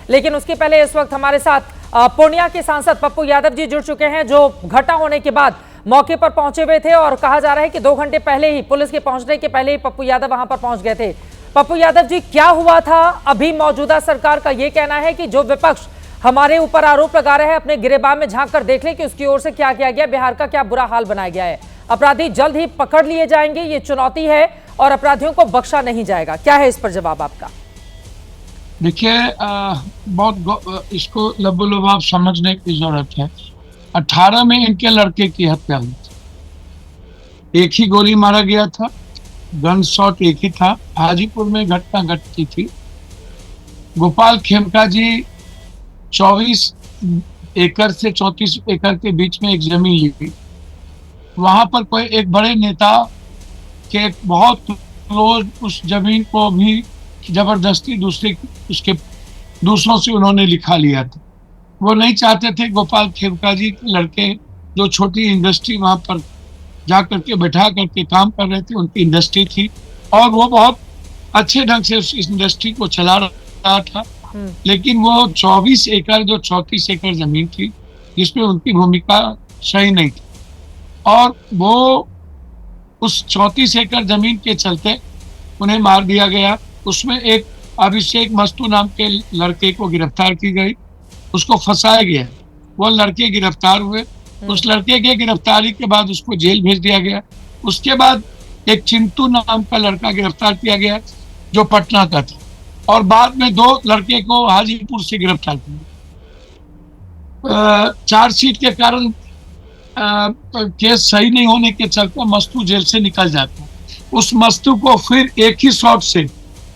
लेकिन उसके पहले इस वक्त हमारे साथ पूर्णिया के सांसद पप्पू यादव जी जुड़ चुके हैं, जो घटना होने के बाद मौके पर पहुंचे हुए थे और कहा जा रहा है कि 2 घंटे पहले ही, पुलिस के पहुंचने के पहले ही पप्पू यादव वहां पर पहुंच गए थे। पप्पू यादव जी, क्या हुआ था? अभी मौजूदा सरकार का यह कहना है कि जो विपक्ष हमारे ऊपर आरोप लगा रहे हैं, अपने गिरेबान में झांक कर देख लें कि उसकी ओर से क्या किया गया, बिहार का क्या बुरा हाल बनाया गया है। अपराधी जल्द ही पकड़ लिए जाएंगे, ये चुनौती है और अपराधियों को बख्शा नहीं जाएगा। क्या है इस पर जवाब आपका? देखिए, बहुत इसको लबोलबाब समझने की जरूरत है। 18 में इनके लड़के की हत्या हुई थी, एक ही गोली मारा गया था, गन शॉट एक ही था। हाजीपुर में घटना घटती थी। गोपाल खेमका जी 24 एकड़ से 34 एकड़ के बीच में एक जमीन ली थी। वहां पर कोई एक बड़े नेता के बहुत क्लोज उस जमीन को भी जबरदस्ती दूसरों से उन्होंने लिखा लिया था। वो नहीं चाहते थे गोपाल खेमका जी के लड़के, जो छोटी इंडस्ट्री वहां पर जा करके बैठा करके काम कर रहे थे, उनकी इंडस्ट्री थी और वो बहुत अच्छे ढंग से उस इंडस्ट्री को चला रहा था। लेकिन वो 24 एकड़ जो 34 एकड़ जमीन थी, जिसमें उनकी भूमिका सही नहीं थी और वो उस 34 एकड़ जमीन के चलते उन्हें मार दिया गया। उसमें एक अभिषेक मस्तू नाम के लड़के को गिरफ्तार की गई, उसको फंसाया गया। वो लड़के गिरफ्तार हुए। उस लड़के के गिरफ्तारी के बाद उसको जेल भेज दिया गया। उसके बाद एक चिंटू नाम का लड़का गिरफ्तार किया गया, जो पटना का था, और बाद में 2 लड़के को हाजीपुर से गिरफ्तार किया। चार्जशीट के कारण केस सही नहीं होने के चलते मस्तू जेल से निकल जाता है। उस मस्तू को फिर एक ही शॉट से,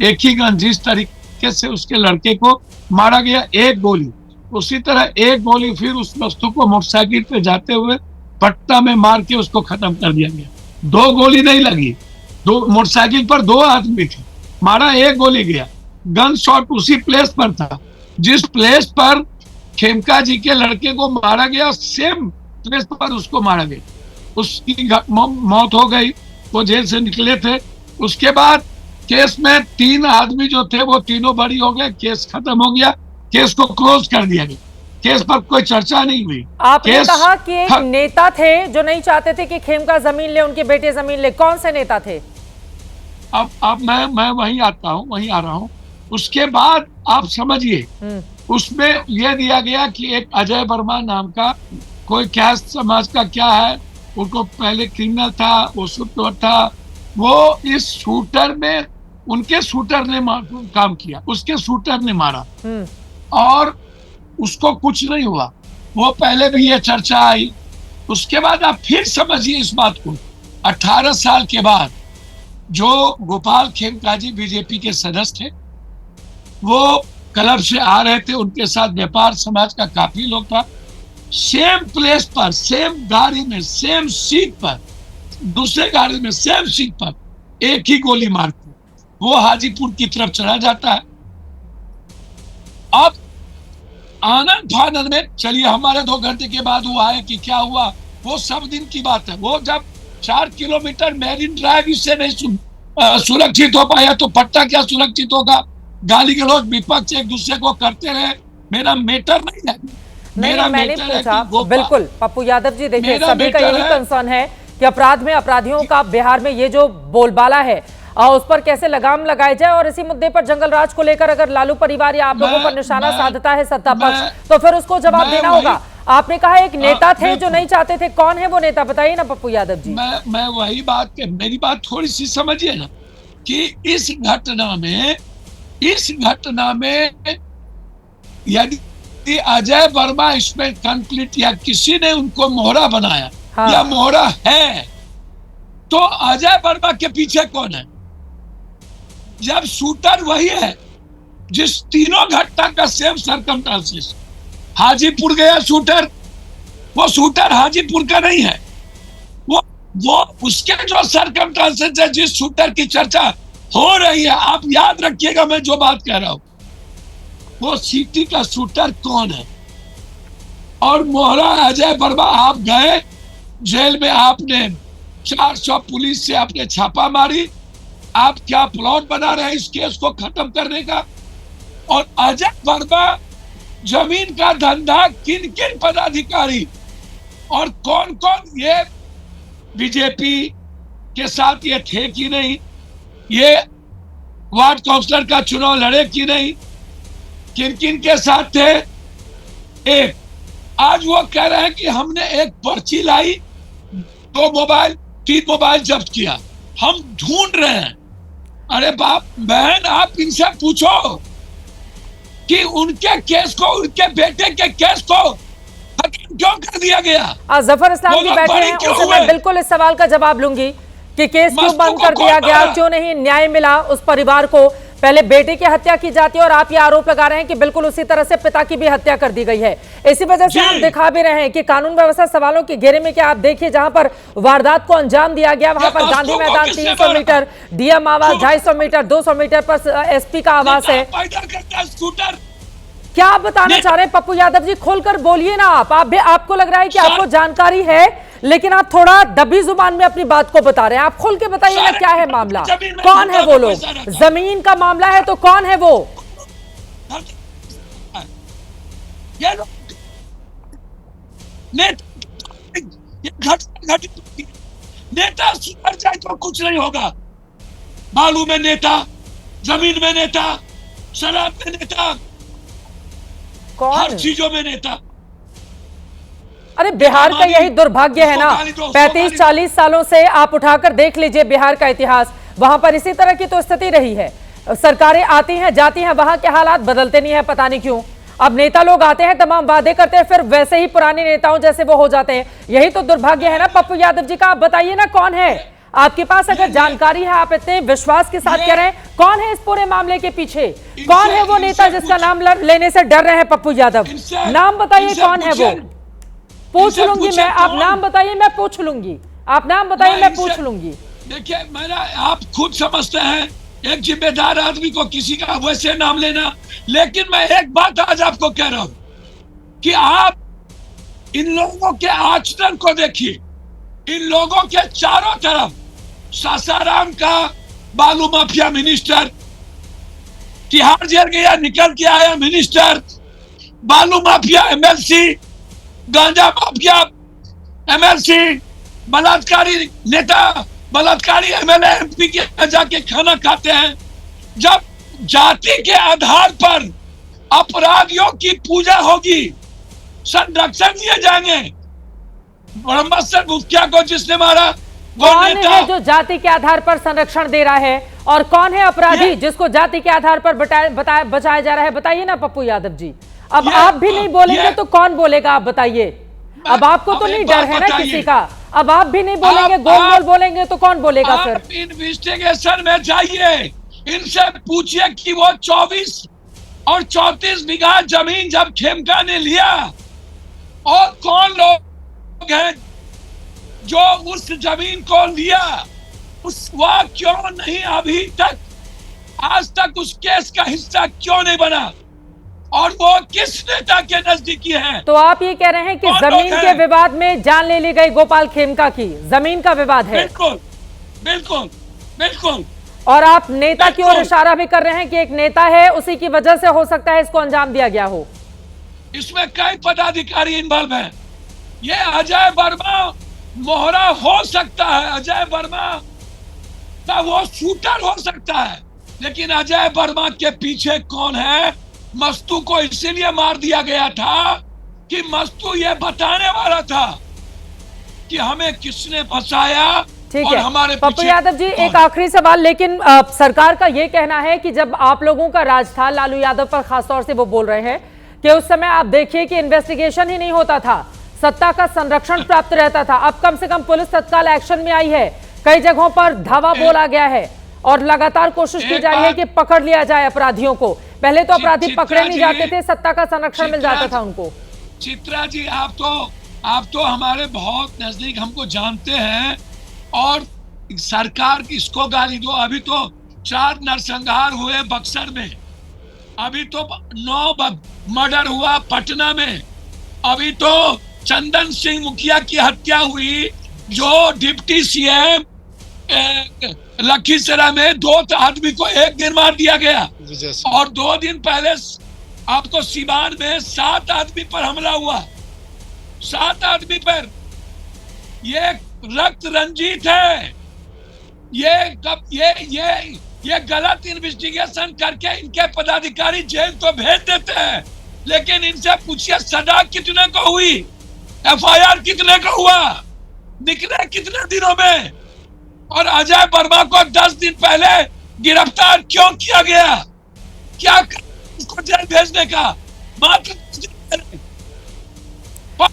एक ही गन, जिस तरीके से उसके लड़के को मारा गया, एक गोली, उसी तरह एक गोली फिर उस मस्तू को मोटरसाइकिल पे जाते हुए पट्टा में मार के उसको खत्म कर दिया गया। 2 गोली नहीं लगी, 2 मोटरसाइकिल पर 2 आदमी थे, मारा एक गोली गया। गन शॉट उसी प्लेस पर था जिस प्लेस पर खेमका जी के लड़के को मारा गया, सेम प्लेस पर उसको मारा गया। उसकी मौत हो गई, वो जेल से निकले थे। उसके बाद केस में 3 आदमी जो थे वो तीनों बरी हो गए, केस खत्म हो गया, केस को क्लोज कर दिया गया, केस पर कोई चर्चा नहीं हुई। आपने कहा कि एक नेता थे जो नहीं चाहते थे कि खेमका जमीन ले, उनके बेटे जमीन ले। कौन से नेता थे? अब मैं वहीं आ रहा हूँ। उसके बाद आप समझिए, उसमें यह दिया गया कि एक अजय वर्मा नाम का कोई क्या समाज का क्या है, उनको पहले क्रिमिनल था, वो शूटर था, वो इस शूटर में, उनके शूटर ने काम किया, उसके शूटर ने मारा और उसको कुछ नहीं हुआ। वो पहले भी ये चर्चा आई। उसके बाद आप फिर समझिए इस बात को, 18 साल के बाद जो गोपाल खेमका जी बीजेपी के सदस्य थे, वो क्लब से आ रहे थे, उनके साथ व्यापार समाज का काफी लोग था। सेम प्लेस पर, सेम गाड़ी में, सेम सीट पर, दूसरे गाड़ी में सेम सीट पर एक ही गोली मारते वो हाजीपुर की तरफ चला जाता है। अब आनंद फानंद में, चलिए हमारे 2 घंटे के बाद वो आए कि क्या हुआ, वो सब दिन की बात है। वो जब 4 किलोमीटर मेरिन ड्राइव इससे नहीं सुरक्षित हो पाया तो पट्टा क्या सुरक्षित होगा। गाली गलौज विपक्ष एक दूसरे को करते रहे, मेरा मैटर नहीं है। मैंने पूछा, बिल्कुल पप्पू यादव जी, देखिए सभी का यही कंसर्न है कि अपराध में अपराधियों का बिहार में ये जो बोलबाला है, उस पर कैसे लगाम लगाई जाए। और इसी मुद्दे पर जंगल राज को लेकर अगर लालू परिवार या आप लोगों पर निशाना साधता है सत्ता पक्ष, तो फिर उसको जवाब देना होगा। आपने कहा एक नेता थे जो नहीं चाहते थे, कौन है वो नेता, बताइए ना पप्पू यादव जी। मैं वही बात, मेरी बात थोड़ी सी समझिए ना, कि इस घटना में यदि अजय वर्मा इसमें कंप्लीट या किसी ने उनको मोहरा बनाया, हाँ, या मोहरा है, तो अजय वर्मा के पीछे कौन है? जब शूटर वही है जिस तीनों घटना का सेम सर्कमस्टेंसेस, हाजीपुर गया शूटर, वो शूटर हाजीपुर का नहीं है, वो उसके जो सर्कमस्टेंसेस है, जिस शूटर की चर्चा हो रही है, आप याद रखिएगा मैं जो बात कह रहा हूं, वो सिटी का शूटर कौन है। और मोहरा अजय वर्मा, आप गए जेल में, आपने 400 पुलिस से आपने छापा मारी, आप क्या प्लॉट बना रहे हैं इस केस को खत्म करने का। और अजय वर्मा जमीन का धंधा किन किन पदाधिकारी और कौन कौन ये बीजेपी के साथ ये थे कि नहीं, ये वार्ड काउंसलर का चुनाव लड़े कि नहीं, किन किन के साथ थे। एक आज वो कह रहे हैं कि हमने एक पर्ची लाई, 2 मोबाइल 3 मोबाइल जब्त किया, हम ढूंढ रहे हैं। अरे बाप बहन, आप इनसे पूछो कि उनके केस को, उनके बेटे के केस को खत्म क्यों कर दिया गया। जफर इस्लाम जी बैठे हैं, उनसे मैं बिल्कुल इस सवाल का जवाब लूंगी कि केस क्यों बंद कर दिया गया, क्यों नहीं न्याय मिला उस परिवार को। पहले बेटे की हत्या की जाती है और आप ये आरोप लगा रहे हैं कि बिल्कुल उसी तरह से पिता की भी हत्या कर दी गई है। इसी वजह से हम दिखा भी रहे हैं कि कानून व्यवस्था सवालों के घेरे में, क्या आप देखिए जहां पर वारदात को अंजाम दिया गया वहां पर गांधी मैदान 300 मीटर, डीएम आवास 250 मीटर, 200 मीटर पर एसपी का आवास है। क्या आप बताना चाह रहे हैं पप्पू यादव जी? खोलकर बोलिए ना आप भी, आपको लग रहा है कि आपको जानकारी है लेकिन आप थोड़ा दबी जुबान में अपनी बात को बता रहे हैं। आप खोल के बताइए ना, क्या है मामला, कौन है वो लोग? जमीन का मामला है तो कौन है वो? नेता सुधर जाए तो कुछ नहीं होगा। बालू में नेता, जमीन में नेता, शराब में नेता, कौन? हर चीजों में नेता। अरे बिहार का यही दुर्भाग्य है ना, 35-40 सालों से आप उठाकर देख लीजिए बिहार का इतिहास, वहां पर इसी तरह की तो स्थिति रही है। सरकारें आती हैं जाती हैं, वहां के हालात बदलते नहीं है, पता नहीं क्यों। अब नेता लोग आते हैं, तमाम वादे करते हैं, फिर वैसे ही पुराने नेताओं जैसे वो हो जाते हैं। यही तो दुर्भाग्य है ना पप्पू यादव जी का। आप बताइए ना कौन है, आपके पास अगर जानकारी है, आप इतने विश्वास के साथ कह रहे हैं, कौन है इस पूरे मामले के पीछे? कौन है वो नेता जिसका नाम लेने से डर रहे हैं पप्पू यादव? नाम बताइए कौन है वो। पूछ लूंगी मैं, आप नाम बताइए, मैं पूछ लूंगी। आप नाम बताइए, मैं पूछ लूंगी। देखिए मेरा, आप खुद समझते हैं एक जिम्मेदार आदमी को किसी का वैसे नाम लेना, लेकिन मैं एक बात आज आपको कह रहा हूं कि आप इन लोगों के आचरण को देखिए। इन लोगों के चारों तरफ सासाराम का बालू माफिया मिनिस्टर, तिहाड़ जेल गया निकल के आया मिनिस्टर, बालू माफिया एमएलसी, गांजा माफिया एमएलसी, बलात्कारी नेता, बलात्कारी एमएलए एमपी के जाके खाना खाते हैं। जब जाति के आधार पर अपराधियों की पूजा होगी, संरक्षण दिए जाएंगे। ब्रह्मस्त्र मुखिया को जिसने मारा, कौन है जो जाति के आधार पर संरक्षण दे रहा है और कौन है अपराधी जिसको जाति के आधार पर बचाया जा रहा है? बताइए ना पप्पू यादव जी। अब आप भी नहीं बोलेंगे तो कौन बोलेगा? आप बताइए। अब आपको तो नहीं डर है ना किसी का, अब आप भी नहीं बोलेंगे, गोल बोलेंगे तो कौन बोलेगा फिर? इन्वेस्टिगेशन में जाइए, इनसे पूछिए कि वो 24 और 34 बीघा जमीन जब खेमका ने लिया, और कौन लोग हैं जो उस जमीन को लिया, वह क्यों नहीं अभी तक, आज तक उस केस का हिस्सा क्यों नहीं बना, और वो किस नेता के नजदीकी है? तो आप ये कह रहे हैं कि जमीन के विवाद में जान ले ली गई गोपाल खेमका की, जमीन का विवाद है? बिल्कुल बिल्कुल बिल्कुल। और आप नेता की ओर इशारा भी कर रहे हैं कि एक नेता है, उसी की वजह से हो सकता है इसको अंजाम दिया गया हो। इसमें कई पदाधिकारी इन्वॉल्व हैं। ये अजय वर्मा मोहरा हो सकता है, अजय वर्मा का वो शूटर हो सकता है, लेकिन अजय वर्मा के पीछे कौन है? मस्तू को इसीलिए मार दिया गया था कि मस्तू ये बताने वाला था कि हमें किसने फंसाया और हमारे पीछे। पप्पू यादव जी एक आखिरी सवाल, लेकिन सरकार का ये कहना है कि जब आप लोगों का राज था, लालू यादव पर खासतौर से वो बोल रहे हैं कि उस समय आप देखिए कि इन्वेस्टिगेशन ही नहीं होता था, सत्ता का संरक्षण प्राप्त रहता था। अब कम से कम पुलिस तत्काल एक्शन में आई है, कई जगहों पर धावा बोला गया है और लगातार कोशिश की जा रही है कि पकड़ लिया जाए अपराधियों को। पहले तो अपराधी पकड़े नहीं जाते थे, सत्ता का संरक्षण मिल जाता था उनको। चित्रा जी, आप तो हमारे बहुत नजदीक, हमको जानते हैं, और सरकार किसको गाली दो। अभी तो 4 नरसंहार हुए बक्सर में, अभी तो 9 मर्डर हुआ पटना में, अभी तो चंदन सिंह मुखिया की हत्या हुई, जो डिप्टी सीएम लखीसराय में 2 आदमी को एक दिन मार दिया गया, और 2 दिन पहले आपको सीवान में 7 आदमी पर हमला हुआ, 7 आदमी पर। ये रक्त रंजित है। ये गलत इन्वेस्टिगेशन करके इनके पदाधिकारी जेल तो भेज देते हैं, लेकिन इनसे पूछिए सजा कितने को हुई, एफआईआर कितने को हुआ, निकले कितने दिनों में। और अजय वर्मा को 10 दिन पहले गिरफ्तार क्यों किया गया? क्या उसको जेल भेजने का? मात्र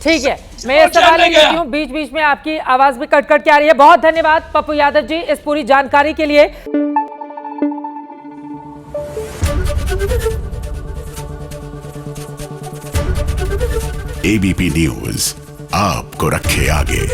ठीक है, मैं ये सवाल लेती हूँ, बीच बीच में आपकी आवाज भी कट कट के आ रही है। बहुत धन्यवाद पप्पू यादव जी इस पूरी जानकारी के लिए। एबीपी न्यूज आपको रखे आगे।